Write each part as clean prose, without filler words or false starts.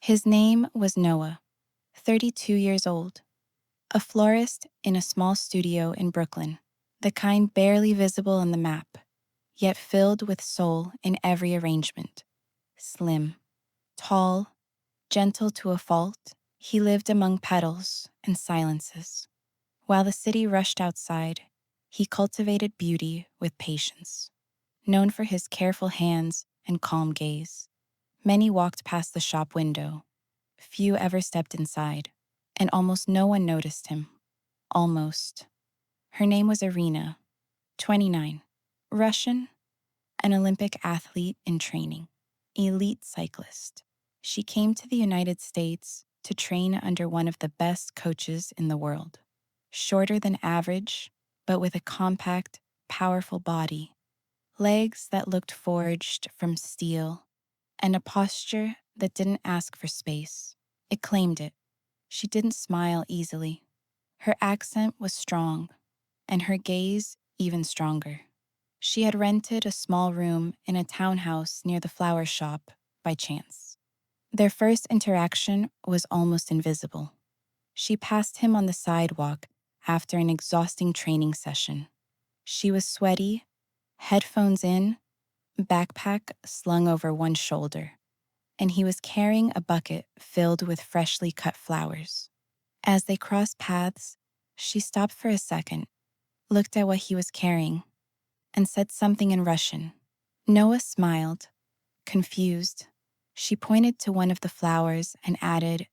His name was Noah, 32 years old, a florist in a small studio in Brooklyn, the kind barely visible on the map, yet filled with soul in every arrangement. Slim, tall, gentle to a fault, he lived among petals and silences. While the city rushed outside, he cultivated beauty with patience. Known for his careful hands and calm gaze, many walked past the shop window. Few ever stepped inside, and almost no one noticed him. Almost. Her name was Irina, 29, Russian, an Olympic athlete in training, elite cyclist. She came to the United States to train under one of the best coaches in the world. Shorter than average, but with a compact, powerful body, legs that looked forged from steel, and a posture that didn't ask for space. It claimed it. She didn't smile easily. Her accent was strong, and her gaze even stronger. She had rented a small room in a townhouse near the flower shop by chance. Their first interaction was almost invisible. She passed him on the sidewalk after an exhausting training session. She was sweaty, headphones in, backpack slung over one shoulder, and he was carrying a bucket filled with freshly cut flowers. As they crossed paths, she stopped for a second, looked at what he was carrying, and said something in Russian. Noah smiled, confused. She pointed to one of the flowers and added,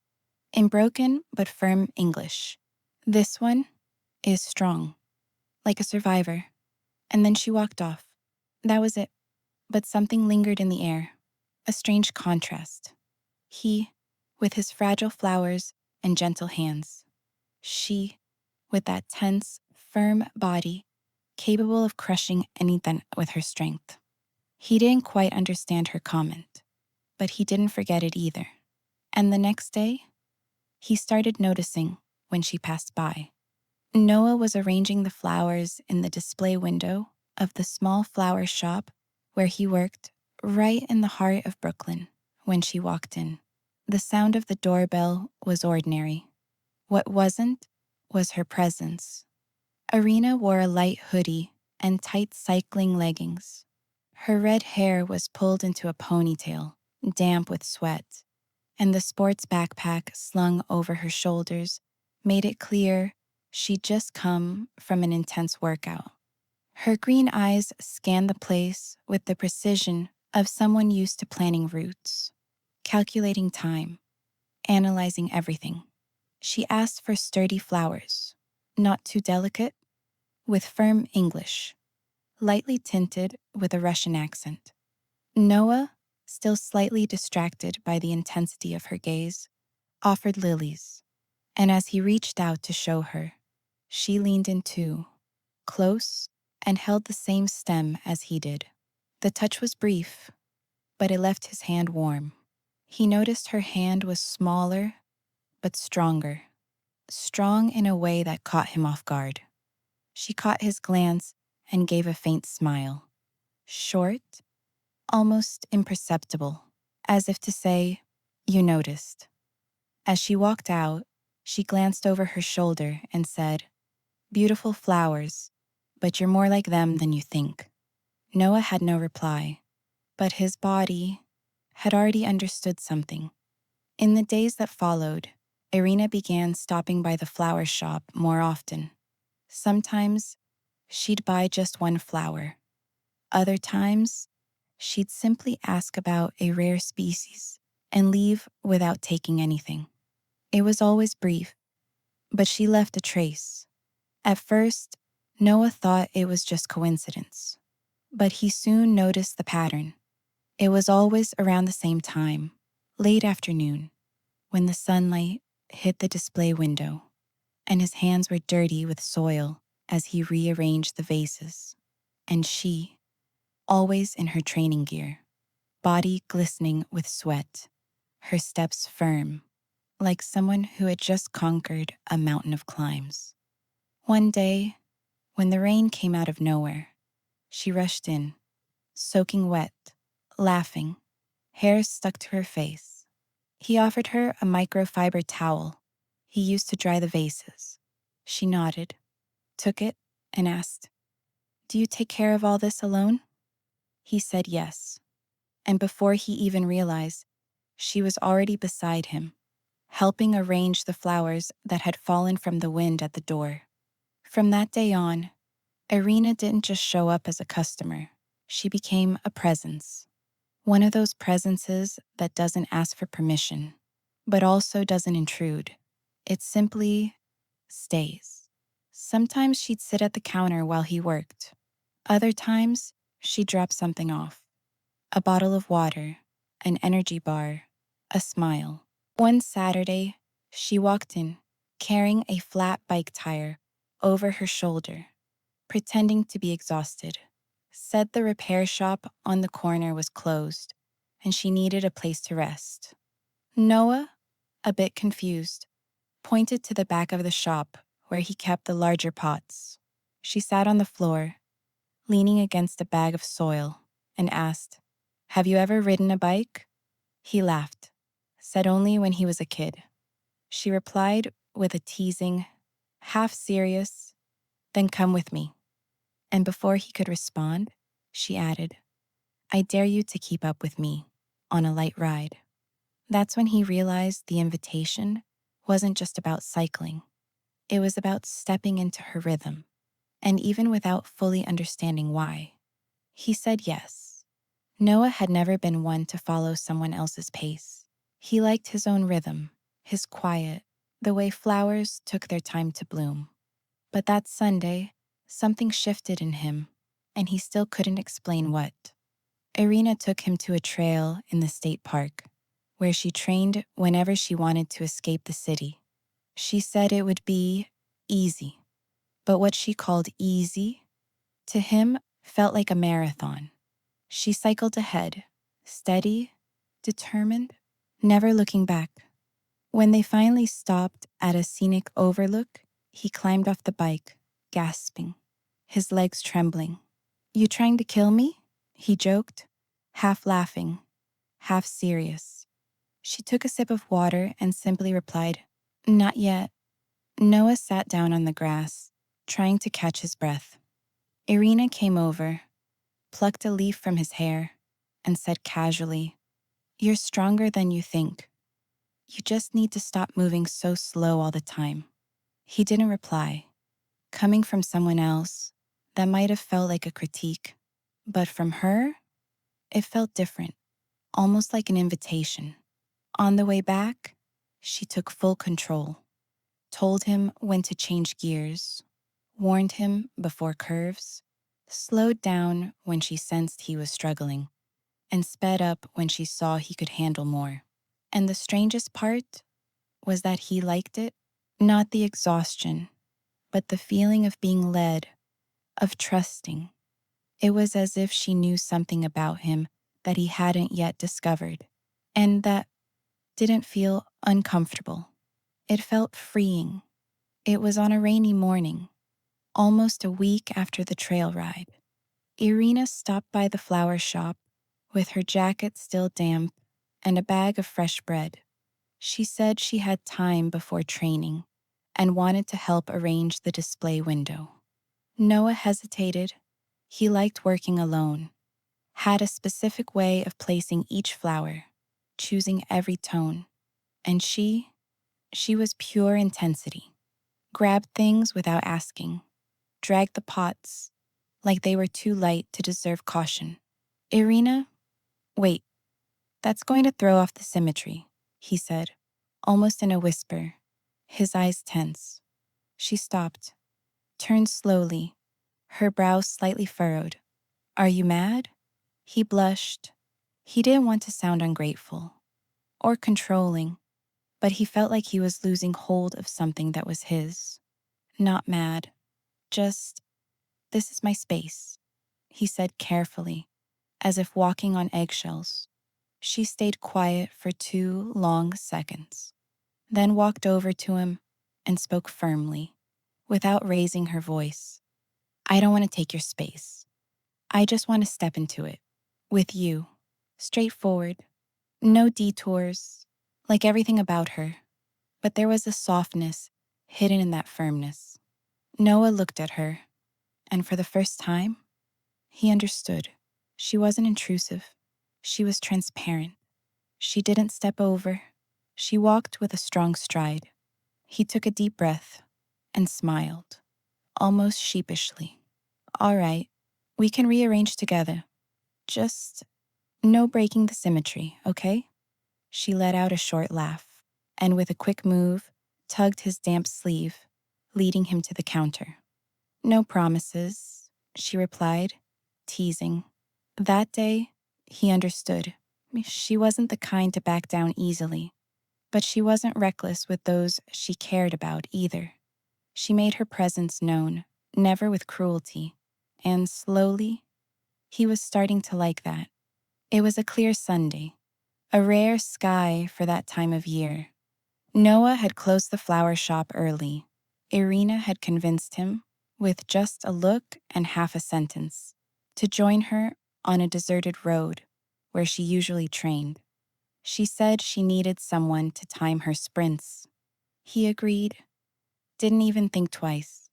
in broken but firm English, "This one is strong, like a survivor." And then she walked off. That was it. But something lingered in the air, a strange contrast. He, with his fragile flowers and gentle hands. She, with that tense, firm body, capable of crushing anything with her strength. He didn't quite understand her comment, but he didn't forget it either. And the next day, he started noticing when she passed by. Noah was arranging the flowers in the display window of the small flower shop where he worked, right in the heart of Brooklyn, when she walked in. The sound of the doorbell was ordinary. What wasn't was her presence. Irina wore a light hoodie and tight cycling leggings. Her red hair was pulled into a ponytail, damp with sweat, and the sports backpack slung over her shoulders made it clear she'd just come from an intense workout. Her green eyes scanned the place with the precision of someone used to planning routes, calculating time, analyzing everything. She asked for sturdy flowers, not too delicate, with firm English, lightly tinted with a Russian accent. Noah, still slightly distracted by the intensity of her gaze, offered lilies, and as he reached out to show her, she leaned in too, close, and held the same stem as he did. The touch was brief, but it left his hand warm. He noticed her hand was smaller, but stronger, strong in a way that caught him off guard. She caught his glance and gave a faint smile, short, almost imperceptible, as if to say, "You noticed." As she walked out, she glanced over her shoulder and said, "Beautiful flowers, but you're more like them than you think." Noah had no reply, but his body had already understood something. In the days that followed, Irina began stopping by the flower shop more often. Sometimes, she'd buy just one flower. Other times, she'd simply ask about a rare species and leave without taking anything. It was always brief, but she left a trace. At first, Noah thought it was just coincidence, but he soon noticed the pattern. It was always around the same time, late afternoon, when the sunlight hit the display window, and his hands were dirty with soil as he rearranged the vases. And she, always in her training gear, body glistening with sweat, her steps firm, like someone who had just conquered a mountain of climbs. One day, when the rain came out of nowhere, she rushed in, soaking wet, laughing, hair stuck to her face. He offered her a microfiber towel he used to dry the vases. She nodded, took it, and asked, "Do you take care of all this alone?" He said yes, and before he even realized, she was already beside him, helping arrange the flowers that had fallen from the wind at the door. From that day on, Irina didn't just show up as a customer. She became a presence. One of those presences that doesn't ask for permission, but also doesn't intrude. It simply stays. Sometimes she'd sit at the counter while he worked. Other times, she'd drop something off. A bottle of water, an energy bar, a smile. One Saturday, she walked in, carrying a flat bike tire over her shoulder, pretending to be exhausted. Said the repair shop on the corner was closed, and she needed a place to rest. Noah, a bit confused, pointed to the back of the shop where he kept the larger pots. She sat on the floor, leaning against a bag of soil, and asked, "Have you ever ridden a bike?" He laughed, said only when he was a kid. She replied with a teasing, half serious, "Then come with me." And before he could respond, she added, "I dare you to keep up with me on a light ride." That's when he realized the invitation wasn't just about cycling. It was about stepping into her rhythm, and even without fully understanding why, he said yes. Noah had never been one to follow someone else's pace. He liked his own rhythm, his quiet, the way flowers took their time to bloom. But that Sunday, something shifted in him, and he still couldn't explain what. Irina took him to a trail in the state park, where she trained whenever she wanted to escape the city. She said it would be easy, but what she called easy, to him, felt like a marathon. She cycled ahead, steady, determined, never looking back. When they finally stopped at a scenic overlook, he climbed off the bike, gasping, his legs trembling. "You trying to kill me?" he joked, half laughing, half serious. She took a sip of water and simply replied, "Not yet." Noah sat down on the grass, trying to catch his breath. Irina came over, plucked a leaf from his hair, and said casually, "You're stronger than you think. You just need to stop moving so slow all the time." He didn't reply. Coming from someone else, that might have felt like a critique. But from her, it felt different, almost like an invitation. On the way back, she took full control, told him when to change gears, warned him before curves, slowed down when she sensed he was struggling, and sped up when she saw he could handle more. And the strangest part was that he liked it, not the exhaustion, but the feeling of being led, of trusting. It was as if she knew something about him that he hadn't yet discovered, and that didn't feel uncomfortable. It felt freeing. It was on a rainy morning, almost a week after the trail ride. Irina stopped by the flower shop with her jacket still damp and a bag of fresh bread. She said she had time before training and wanted to help arrange the display window. Noah hesitated. He liked working alone, had a specific way of placing each flower, choosing every tone. And she was pure intensity. Grabbed things without asking, dragged the pots like they were too light to deserve caution. "Irina, wait, that's going to throw off the symmetry," he said, almost in a whisper, his eyes tense. She stopped, turned slowly, her brows slightly furrowed. "Are you mad?" He blushed. He didn't want to sound ungrateful or controlling, but he felt like he was losing hold of something that was his. "Not mad, just, this is my space," he said carefully, as if walking on eggshells. She stayed quiet for 2 long seconds, then walked over to him and spoke firmly, without raising her voice. "I don't want to take your space. I just want to step into it. With you. Straightforward. No detours. like everything about her, but there was a softness hidden in that firmness. Noah looked at her, and for the first time, he understood. She wasn't intrusive. She was transparent. She didn't step over. She walked with a strong stride. He took a deep breath and smiled, almost sheepishly. All right, we can rearrange together. Just no breaking the symmetry, okay? She let out a short laugh, and with a quick move, tugged his damp sleeve, leading him to the counter. No promises, she replied, teasing. That day, he understood. She wasn't the kind to back down easily, but she wasn't reckless with those she cared about either. She made her presence known, never with cruelty, and slowly, he was starting to like that. It was a clear Sunday, a rare sky for that time of year. Noah had closed the flower shop early. Irina had convinced him, with just a look and half a sentence, to join her on a deserted road where she usually trained. She said she needed someone to time her sprints. He agreed, didn't even think twice.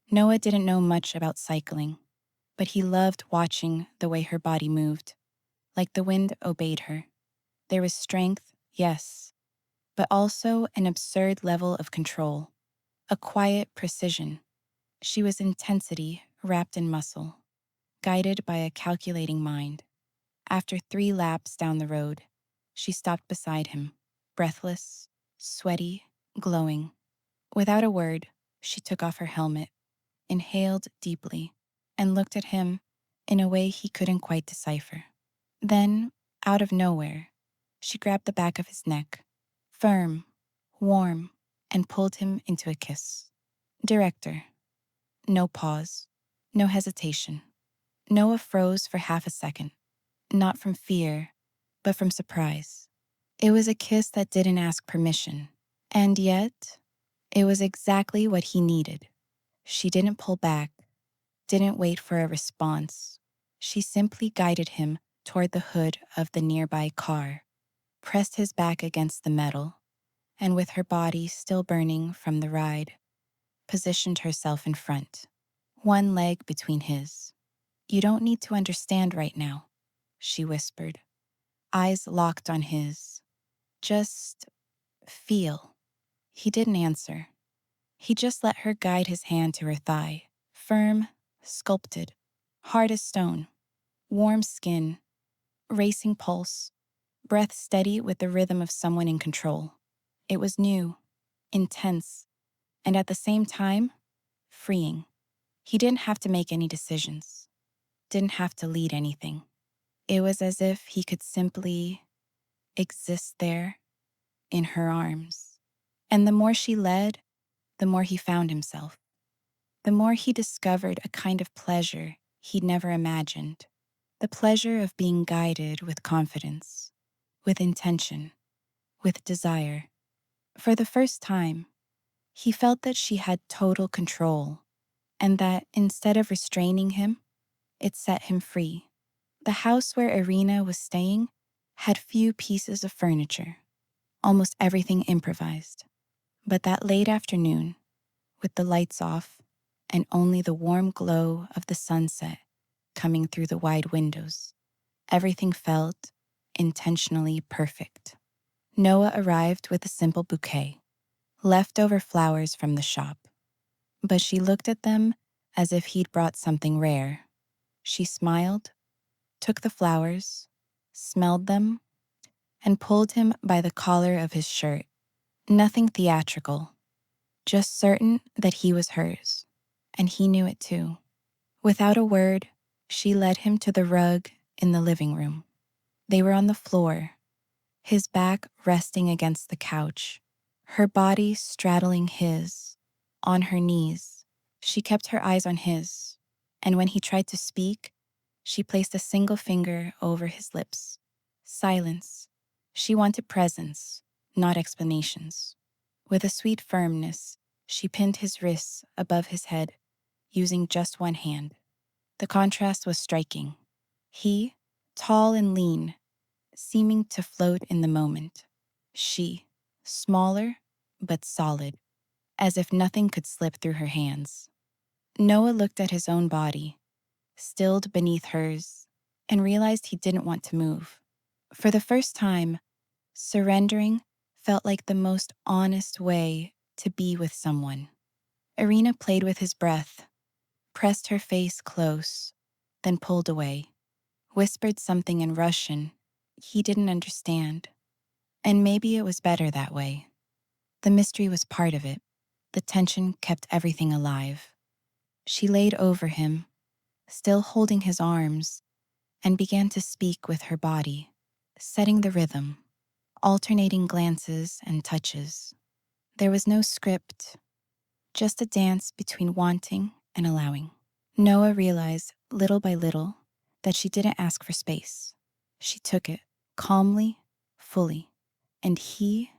Noah didn't know much about cycling, but he loved watching the way her body moved, like the wind obeyed her. There was strength, yes, but also an absurd level of control, a quiet precision. She was intensity wrapped in muscle, guided by a calculating mind. After 3 laps down the road, she stopped beside him, breathless, sweaty, glowing. Without a word, she took off her helmet, inhaled deeply, and looked at him in a way he couldn't quite decipher. Then, out of nowhere, she grabbed the back of his neck, firm, warm, and pulled him into a kiss. Director. No pause, no hesitation. Noah froze for half a second, not from fear, but from surprise. It was a kiss that didn't ask permission, and yet, it was exactly what he needed. She didn't pull back, didn't wait for a response. She simply guided him toward the hood of the nearby car, pressed his back against the metal, and with her body still burning from the ride, positioned herself in front, one leg between his. You don't need to understand right now, she whispered, eyes locked on his. Just feel. He didn't answer. He just let her guide his hand to her thigh, firm, sculpted, hard as stone, warm skin, racing pulse, breath steady with the rhythm of someone in control. It was new, intense, and at the same time, freeing. He didn't have to make any decisions, didn't have to lead anything. It was as if he could simply exist there in her arms. And the more she led, the more he found himself. The more he discovered a kind of pleasure he'd never imagined. The pleasure of being guided with confidence, with intention, with desire. For the first time, he felt that she had total control, and that instead of restraining him, it set him free. The house where Irina was staying had few pieces of furniture, almost everything improvised. But that late afternoon, with the lights off and only the warm glow of the sunset coming through the wide windows, everything felt intentionally perfect. Noah arrived with a simple bouquet, leftover flowers from the shop, but she looked at them as if he'd brought something rare. She smiled, took the flowers, smelled them, and pulled him by the collar of his shirt. Nothing theatrical, just certain that he was hers, and he knew it too. Without a word, she led him to the rug in the living room. They were on the floor, his back resting against the couch, her body straddling his, on her knees. She kept her eyes on his, and when he tried to speak, she placed a single finger over his lips. Silence. She wanted presence, not explanations. With a sweet firmness, she pinned his wrists above his head, using just one hand. The contrast was striking. He, tall and lean, seeming to float in the moment. She, smaller, but solid, as if nothing could slip through her hands. Noah looked at his own body, stilled beneath hers, and realized he didn't want to move. For the first time, surrendering felt like the most honest way to be with someone. Irina played with his breath, pressed her face close, then pulled away, whispered something in Russian he didn't understand. And maybe it was better that way. The mystery was part of it. The tension kept everything alive. She laid over him, still holding his arms, and began to speak with her body, setting the rhythm, alternating glances and touches. There was no script, just a dance between wanting and allowing. Noah realized, little by little, that she didn't ask for space. She took it, calmly, fully, and he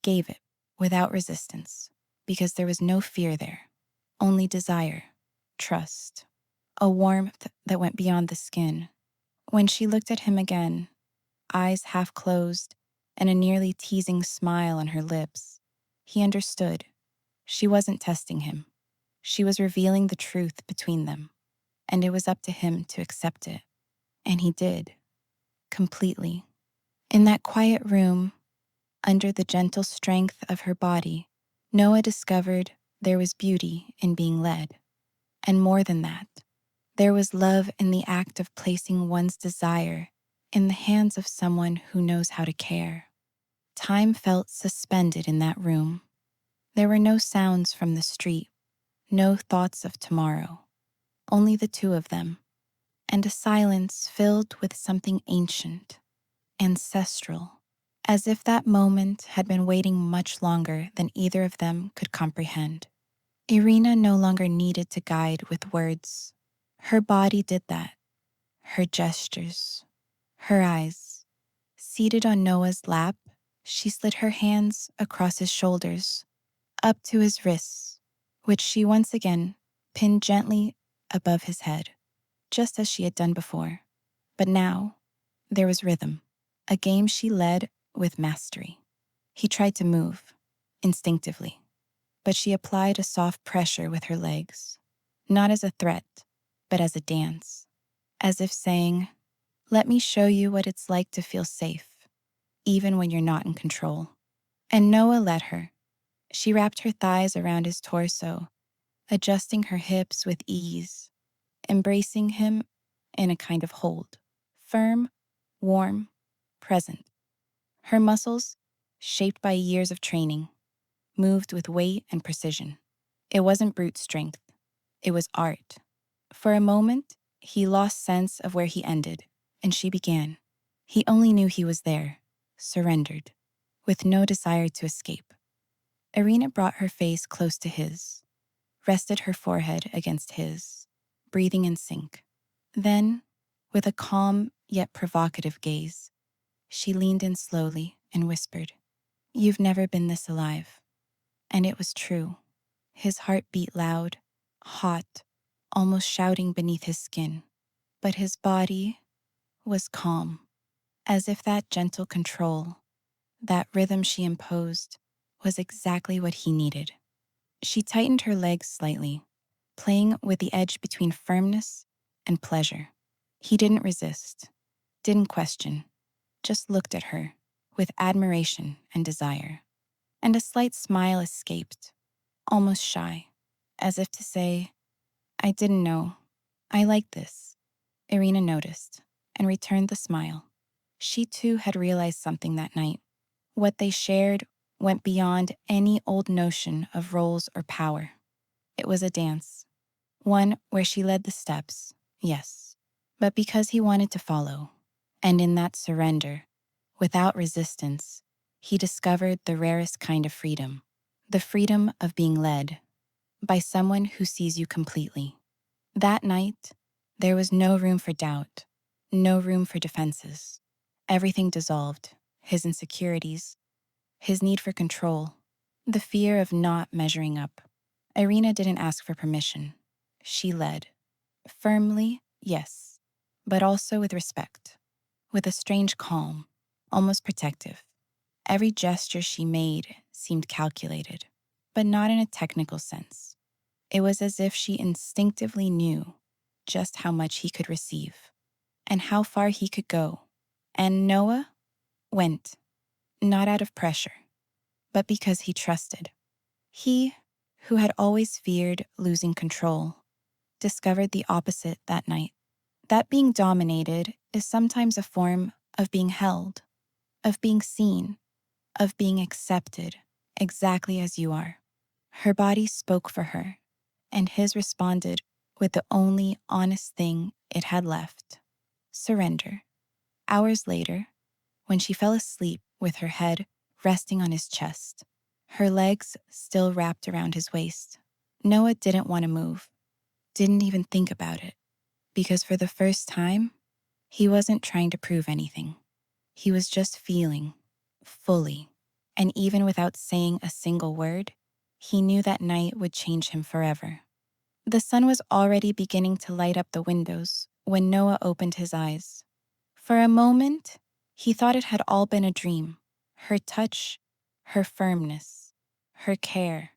gave it without resistance, because there was no fear there, only desire, trust, a warmth that went beyond the skin. When she looked at him again, eyes half closed and a nearly teasing smile on her lips, he understood. She wasn't testing him. She was revealing the truth between them, and it was up to him to accept it. And he did, completely. In that quiet room, under the gentle strength of her body, Noah discovered there was beauty in being led. And more than that, there was love in the act of placing one's desire in the hands of someone who knows how to care. Time felt suspended in that room. There were no sounds from the street, no thoughts of tomorrow, only the two of them, and a silence filled with something ancient, ancestral, as if that moment had been waiting much longer than either of them could comprehend. Irina no longer needed to guide with words. Her body did that, her gestures, her eyes. Seated on Noah's lap, she slid her hands across his shoulders, up to his wrists, which she once again pinned gently above his head, just as she had done before. But now, there was rhythm, a game she led with mastery. He tried to move, instinctively, but she applied a soft pressure with her legs, not as a threat, but as a dance, as if saying, "Let me show you what it's like to feel safe, even when you're not in control." And Noah let her. She wrapped her thighs around his torso, adjusting her hips with ease, embracing him in a kind of hold, firm, warm, present. Her muscles, shaped by years of training, moved with weight and precision. It wasn't brute strength, it was art. For a moment, he lost sense of where he ended, and she began. He only knew he was there, surrendered, with no desire to escape. Irina brought her face close to his, rested her forehead against his, breathing in sync. Then, with a calm yet provocative gaze, she leaned in slowly and whispered, "You've never been this alive." And it was true. His heart beat loud, hot, almost shouting beneath his skin. But his body was calm, as if that gentle control, that rhythm she imposed, was exactly what he needed. She tightened her legs slightly, playing with the edge between firmness and pleasure. He didn't resist, didn't question, just looked at her with admiration and desire. And a slight smile escaped, almost shy, as if to say, "I didn't know. I like this." Irina noticed and returned the smile. She too had realized something that night. What they shared went beyond any old notion of roles or power. It was a dance, one where she led the steps, yes, but because he wanted to follow. And in that surrender, without resistance, he discovered the rarest kind of freedom, the freedom of being led by someone who sees you completely. That night, there was no room for doubt, no room for defenses. Everything dissolved, his insecurities, his need for control, the fear of not measuring up. Irina didn't ask for permission. She led. Firmly, yes, but also with respect, with a strange calm, almost protective. Every gesture she made seemed calculated, but not in a technical sense. It was as if she instinctively knew just how much he could receive and how far he could go. And Noah went, not out of pressure, but because he trusted. He, who had always feared losing control, discovered the opposite that night. That being dominated is sometimes a form of being held, of being seen, of being accepted exactly as you are. Her body spoke for her, and his responded with the only honest thing it had left: surrender. Hours later, when she fell asleep with her head resting on his chest, her legs still wrapped around his waist, Noah didn't want to move, didn't even think about it, because for the first time, he wasn't trying to prove anything. He was just feeling, fully, and even without saying a single word, he knew that night would change him forever. The sun was already beginning to light up the windows when Noah opened his eyes. For a moment, he thought it had all been a dream: her touch, her firmness, her care.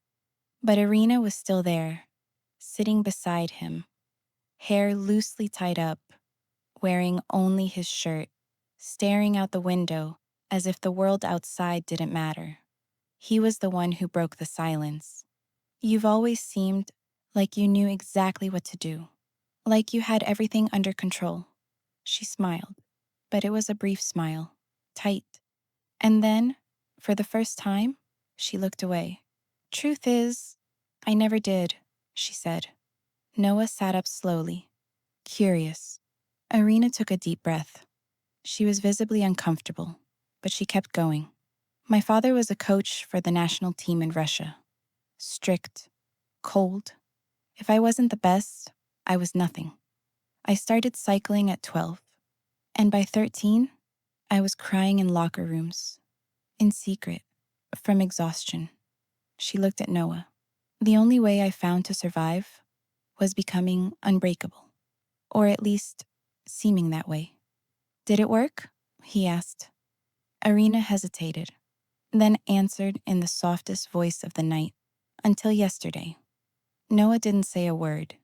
But Irina was still there, sitting beside him, hair loosely tied up, wearing only his shirt, staring out the window as if the world outside didn't matter. He was the one who broke the silence. You've always seemed like you knew exactly what to do, like you had everything under control. She smiled, but it was a brief smile, tight. And then, for the first time, she looked away. Truth is, I never did, she said. Noah sat up slowly, curious. Irina took a deep breath. She was visibly uncomfortable, but she kept going. My father was a coach for the national team in Russia. Strict, cold. If I wasn't the best, I was nothing. I started cycling at 12, and by 13, I was crying in locker rooms, in secret, from exhaustion. She looked at Noah. The only way I found to survive was becoming unbreakable, or at least seeming that way. Did it work? He asked. Irina hesitated, then answered in the softest voice of the night. Until yesterday. Noah didn't say a word.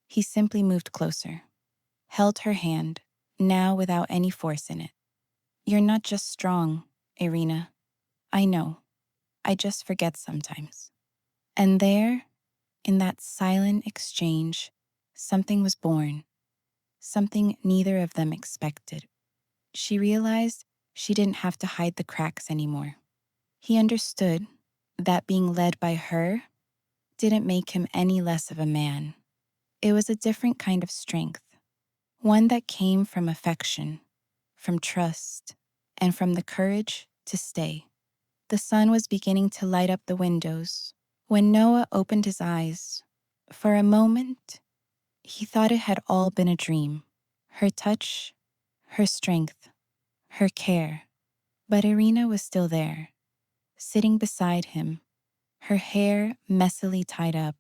He simply moved closer, held her hand, now without any force in it. You're not just strong, Irina. I know. I just forget sometimes. And there, in that silent exchange, something was born, something neither of them expected. She realized she didn't have to hide the cracks anymore. He understood that being led by her didn't make him any less of a man. It was a different kind of strength, one that came from affection, from trust, and from the courage to stay. The sun was beginning to light up the windows when Noah opened his eyes. For a moment, he thought it had all been a dream: her touch, her strength, her care. But Irina was still there, sitting beside him, her hair messily tied up,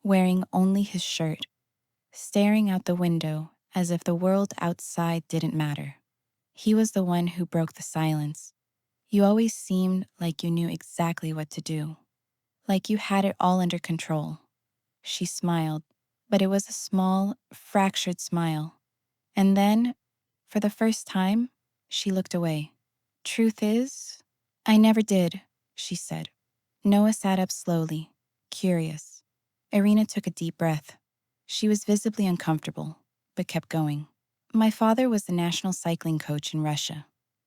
wearing only his shirt, staring out the window as if the world outside didn't matter. He was the one who broke the silence. You always seemed like you knew exactly what to do, like you had it all under control. She smiled, but it was a small, fractured smile. And then, for the first time, she looked away. Truth is, I never did, she said. Noah sat up slowly, curious. Irina took a deep breath. She was visibly uncomfortable, but kept going. My father was the national cycling coach in Russia.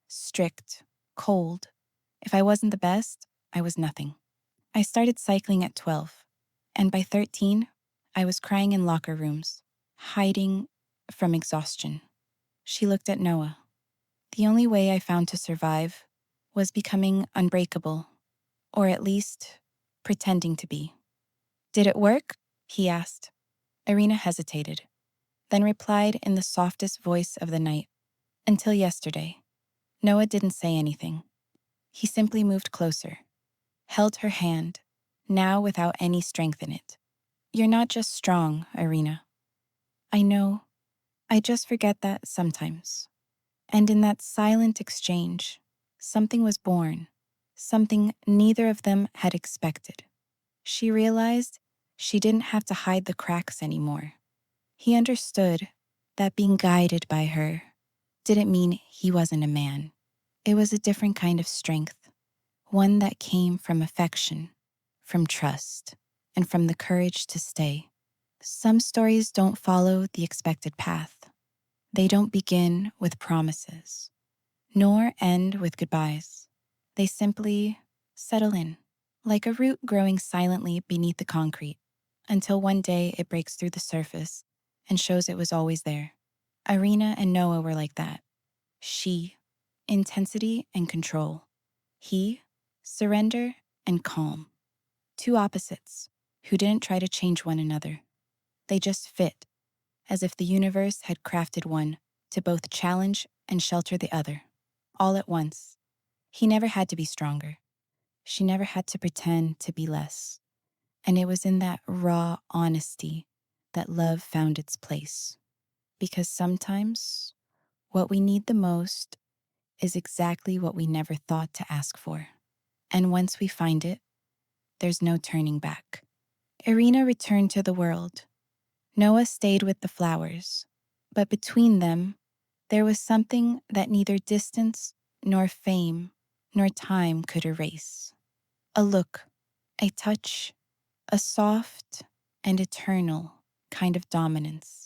Strict, cold. If I wasn't the best, I was nothing. I started cycling at 12, and by 13, I was crying in locker rooms, hiding from exhaustion. She looked at Noah. The only way I found to survive was becoming unbreakable, or at least pretending to be. Did it work? He asked. Irina hesitated, then replied in the softest voice of the night. Until yesterday. Noah didn't say anything. He simply moved closer, held her hand, now without any strength in it. You're not just strong, Irina. I know. I just forget that sometimes. And in that silent exchange, Something was born, something neither of them had expected. She realized she didn't have to hide the cracks anymore. He understood that being guided by her didn't mean he wasn't a man. It was a different kind of strength, one that came from affection, from trust, and from the courage to stay. Some stories don't follow the expected path. They don't begin with promises, nor end with goodbyes. They simply settle in, like a root growing silently beneath the concrete, until one day it breaks through the surface and shows it was always there. Irina and Noah were like that. She, intensity and control. He, surrender and calm. Two opposites who didn't try to change one another. They just fit, as if the universe had crafted one to both challenge and shelter the other, all at once. He never had to be stronger. She never had to pretend to be less. And it was in that raw honesty that love found its place. Because sometimes what we need the most is exactly what we never thought to ask for. And once we find it, there's no turning back. Irina returned to the world. Noah stayed with the flowers. But between them, there was something that neither distance, nor fame, nor time could erase. A look, a touch, a soft and eternal kind of dominance.